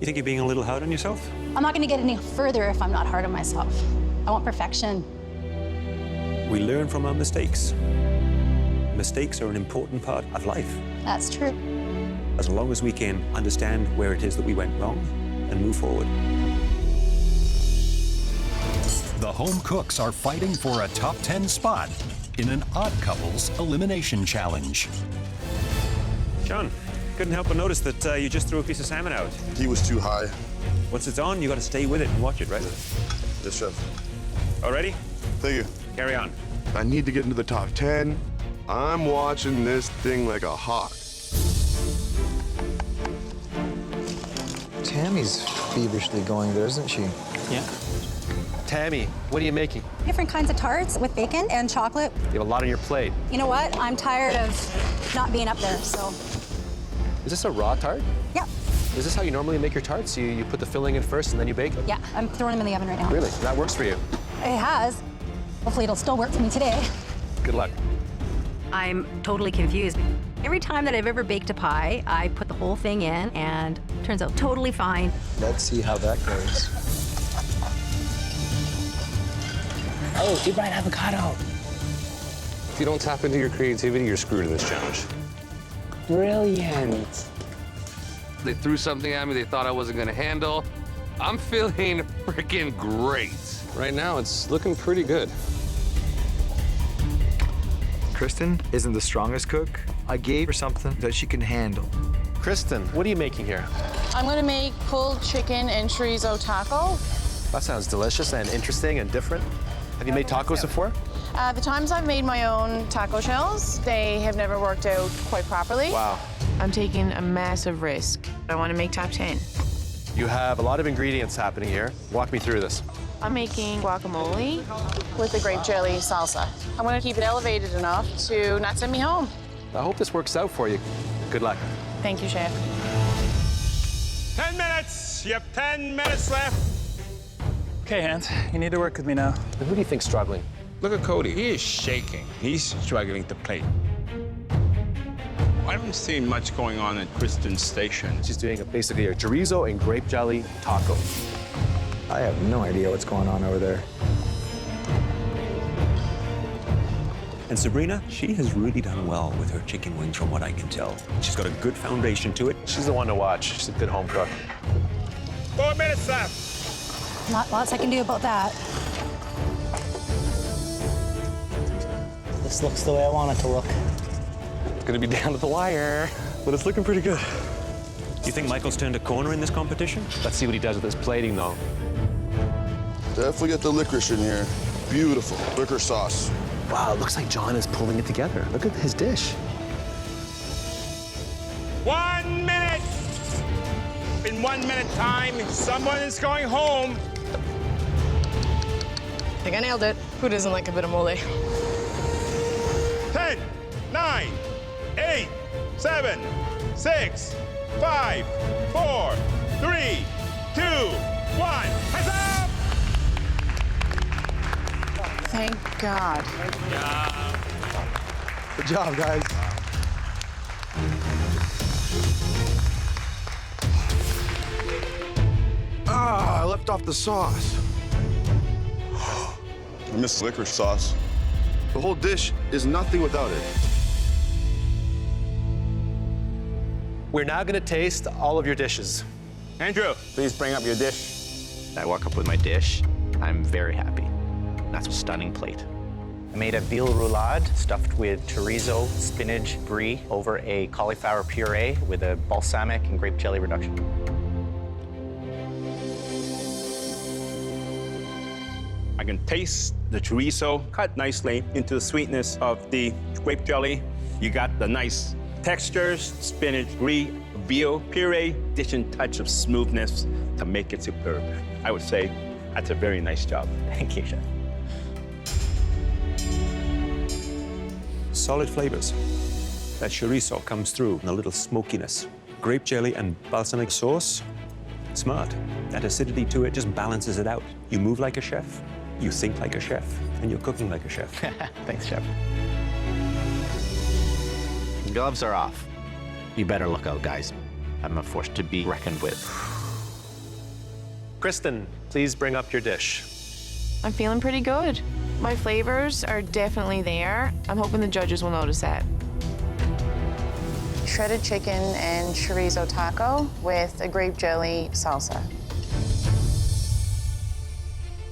You think you're being a little hard on yourself? I'm not gonna get any further if I'm not hard on myself. I want perfection. We learn from our mistakes. Mistakes are an important part of life. That's true. As long as we can understand where it is that we went wrong and move forward. The home cooks are fighting for a top 10 spot in an Odd Couples elimination challenge. John, couldn't help but notice that you just threw a piece of salmon out. He was too high. Once it's on, you got to stay with it and watch it, right? Yes, chef. All ready? Thank you. Carry on. I need to get into the top 10. I'm watching this thing like a hawk. Tammy's feverishly going there, isn't she? Yeah. Tammy, what are you making? Different kinds of tarts with bacon and chocolate. You have a lot on your plate. You know what? I'm tired of not being up there, so. Is this a raw tart? Yeah. Is this how you normally make your tarts? You put the filling in first and then you bake it? Yeah, I'm throwing them in the oven right now. Really? That works for you? It has. Hopefully it'll still work for me today. Good luck. I'm totally confused. Every time that I've ever baked a pie, I put the whole thing in and it turns out totally fine. Let's see how that goes. Oh, deep fried avocado. If you don't tap into your creativity, you're screwed in this challenge. Brilliant. They threw something at me they thought I wasn't gonna handle. I'm feeling freaking great. Right now, it's looking pretty good. Kristen isn't the strongest cook. I gave her something that she can handle. Kristen, what are you making here? I'm gonna make pulled chicken and chorizo taco. That sounds delicious and interesting and different. Have you made tacos before? The times I've made my own taco shells, they have never worked out quite properly. Wow. I'm taking a massive risk. I want to make top 10. You have a lot of ingredients happening here. Walk me through this. I'm making guacamole with the grape jelly salsa. I want to keep it elevated enough to not send me home. I hope this works out for you. Good luck. Thank you, Chef. 10 minutes. You have 10 minutes left. Okay, Hans, you need to work with me now. And who do you think's struggling? Look at Cody. He is shaking. He's struggling to plate. I don't see much going on at Kristen's station. She's doing basically a chorizo and grape jelly taco. I have no idea what's going on over there. And Sabrina, she has really done well with her chicken wings from what I can tell. She's got a good foundation to it. She's the one to watch. She's a good home cook. 4 minutes left. Not lots I can do about that. This looks the way I want it to look. It's gonna be down to the wire, but it's looking pretty good. Do you think Michael's turned a corner in this competition? Let's see what he does with his plating, though. Definitely get the licorice in here. Beautiful. Licorice sauce. Wow, it looks like John is pulling it together. Look at his dish. 1 minute. In 1 minute time, someone is going home. I think I nailed it. Who doesn't like a bit of mole? 10, 9, 8, 7, 6, 5, 4, 3, 2, 1. Hands up! Thank God. Good job, guys. Ah, I left off the sauce. I miss licorice sauce. The whole dish is nothing without it. We're now gonna taste all of your dishes. Andrew, please bring up your dish. I walk up with my dish. I'm very happy. That's a stunning plate. I made a veal roulade stuffed with chorizo, spinach, brie over a cauliflower puree with a balsamic and grape jelly reduction. I can taste the chorizo cut nicely into the sweetness of the grape jelly. You got the nice textures, spinach, brie, veal puree, addition touch of smoothness to make it superb. I would say that's a very nice job. Thank you, Chef. Solid flavors. That chorizo comes through in a little smokiness. Grape jelly and balsamic sauce, smart. That acidity to it just balances it out. You move like a chef, you think like a chef, and you're cooking like a chef. Thanks, Chef. Gloves are off. You better look out, guys. I'm a force to be reckoned with. Kristen, please bring up your dish. I'm feeling pretty good. My flavors are definitely there. I'm hoping the judges will notice that. Shredded chicken and chorizo taco with a grape jelly salsa.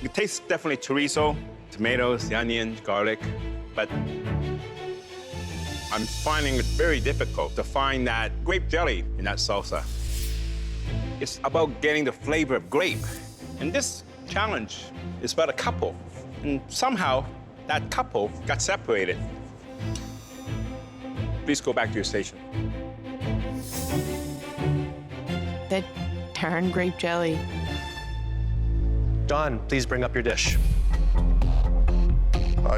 You taste definitely chorizo, tomatoes, the onion, garlic, but I'm finding it very difficult to find that grape jelly in that salsa. It's about getting the flavor of grape. And this challenge is about a couple. And somehow, that couple got separated. Please go back to your station. That darn grape jelly. John, please bring up your dish.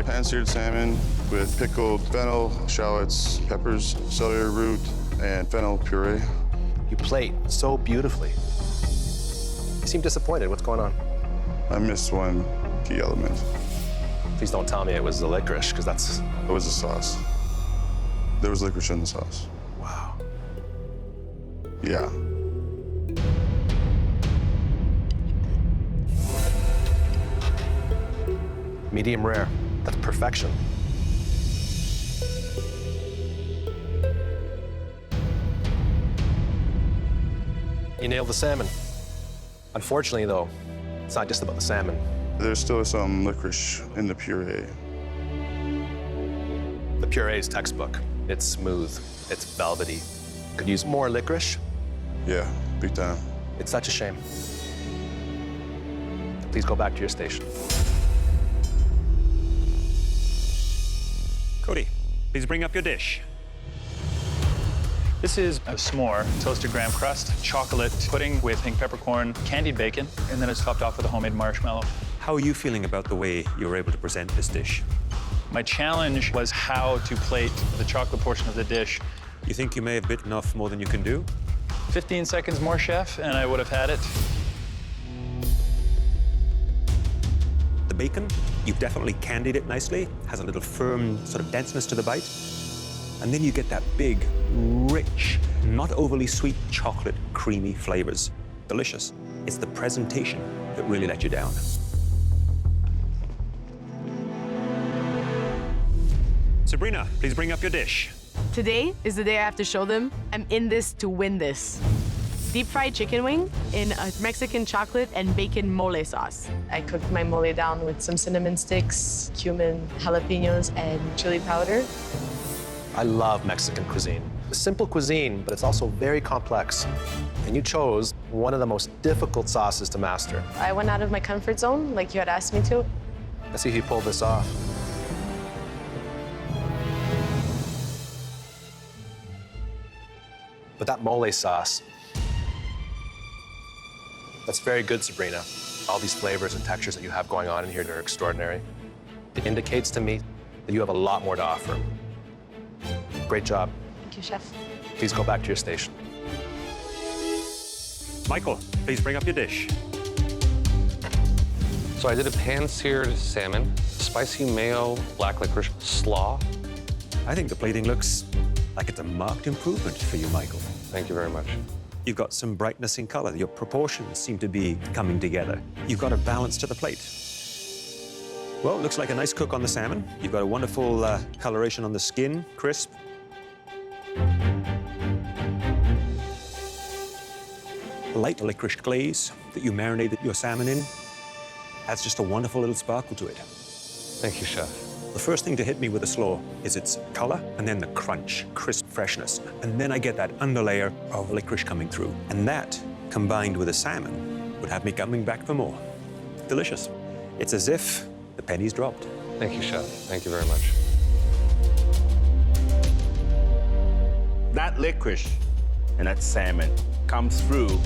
Pan-seared salmon with pickled fennel, shallots, peppers, celery root, and fennel puree. You plate so beautifully. You seem disappointed. What's going on? I missed one key element. Please don't tell me it was the licorice, because that's... It was the sauce. There was licorice in the sauce. Wow. Yeah. Medium rare. That's perfection. You nailed the salmon. Unfortunately, though, it's not just about the salmon. There's still some licorice in the puree. The puree is textbook. It's smooth. It's velvety. Could use more licorice. Yeah, big time. It's such a shame. Please go back to your station. Cody, please bring up your dish. This is a s'more, toasted graham crust, chocolate pudding with pink peppercorn, candied bacon, and then it's topped off with a homemade marshmallow. How are you feeling about the way you were able to present this dish? My challenge was how to plate the chocolate portion of the dish. You think you may have bitten off more than you can do? 15 seconds more, chef, and I would have had it. The bacon, you've definitely candied it nicely, has a little firm sort of denseness to the bite. And then you get that big, rich, not overly sweet chocolate, creamy flavors. Delicious. It's the presentation that really let you down. Sabrina, please bring up your dish. Today is the day I have to show them I'm in this to win this. Deep fried chicken wing in a Mexican chocolate and bacon mole sauce. I cooked my mole down with some cinnamon sticks, cumin, jalapenos, and chili powder. I love Mexican cuisine. It's simple cuisine, but it's also very complex. And you chose one of the most difficult sauces to master. I went out of my comfort zone like you had asked me to. Let's see if you pulled this off. But that mole sauce, that's very good, Sabrina. All these flavors and textures that you have going on in here, they're extraordinary. It indicates to me that you have a lot more to offer. Great job. Thank you, chef. Please go back to your station. Michael, please bring up your dish. So I did a pan-seared salmon, spicy mayo, black licorice, slaw. I think the plating looks like it's a marked improvement for you, Michael. Thank you very much. You've got some brightness in color. Your proportions seem to be coming together. You've got a balance to the plate. Well, it looks like a nice cook on the salmon. You've got a wonderful coloration on the skin, crisp. Light licorice glaze that you marinated your salmon in adds just a wonderful little sparkle to it. Thank you, chef. The first thing to hit me with a slaw is its color, and then the crunch, crisp freshness. And then I get that underlayer of licorice coming through. And that, combined with the salmon, would have me coming back for more. Delicious. It's as if the pennies dropped. Thank you, chef. Thank you very much. That licorice and that salmon comes through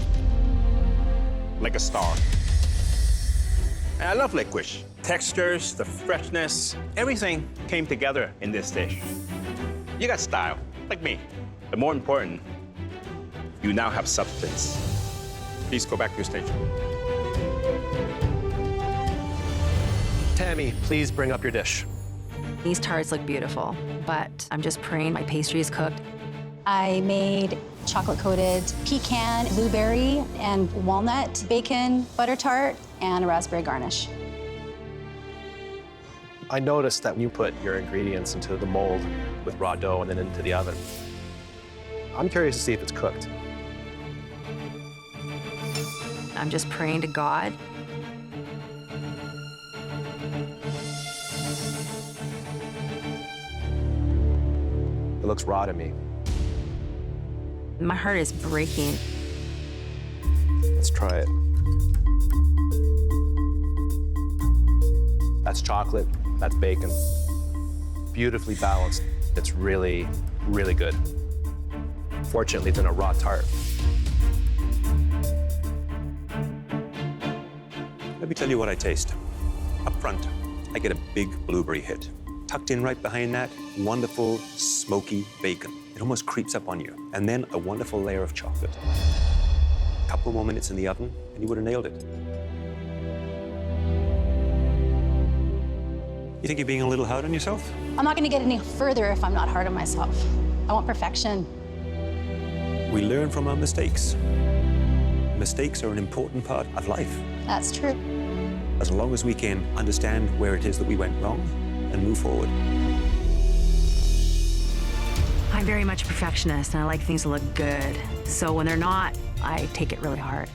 like a star. And I love licorice. Textures, the freshness, everything came together in this dish. You got style, like me. But more important, you now have substance. Please go back to your station. Tammy, please bring up your dish. These tarts look beautiful, but I'm just praying my pastry is cooked. I made chocolate-coated pecan, blueberry, and walnut bacon butter tart, and a raspberry garnish. I noticed that when you put your ingredients into the mold with raw dough and then into the oven, I'm curious to see if it's cooked. I'm just praying to God. It looks raw to me. My heart is breaking. Let's try it. That's chocolate, that's bacon. Beautifully balanced. It's really, really good. Fortunately, it's in a raw tart. Let me tell you what I taste. Up front, I get a big blueberry hit. Tucked in right behind that, wonderful, smoky bacon. It almost creeps up on you. And then a wonderful layer of chocolate. A couple more minutes in the oven, and you would have nailed it. You think you're being a little hard on yourself? I'm not going to get any further if I'm not hard on myself. I want perfection. We learn from our mistakes. Mistakes are an important part of life. That's true. As long as we can understand where it is that we went wrong and move forward. I'm very much a perfectionist, and I like things to look good. So when they're not, I take it really hard.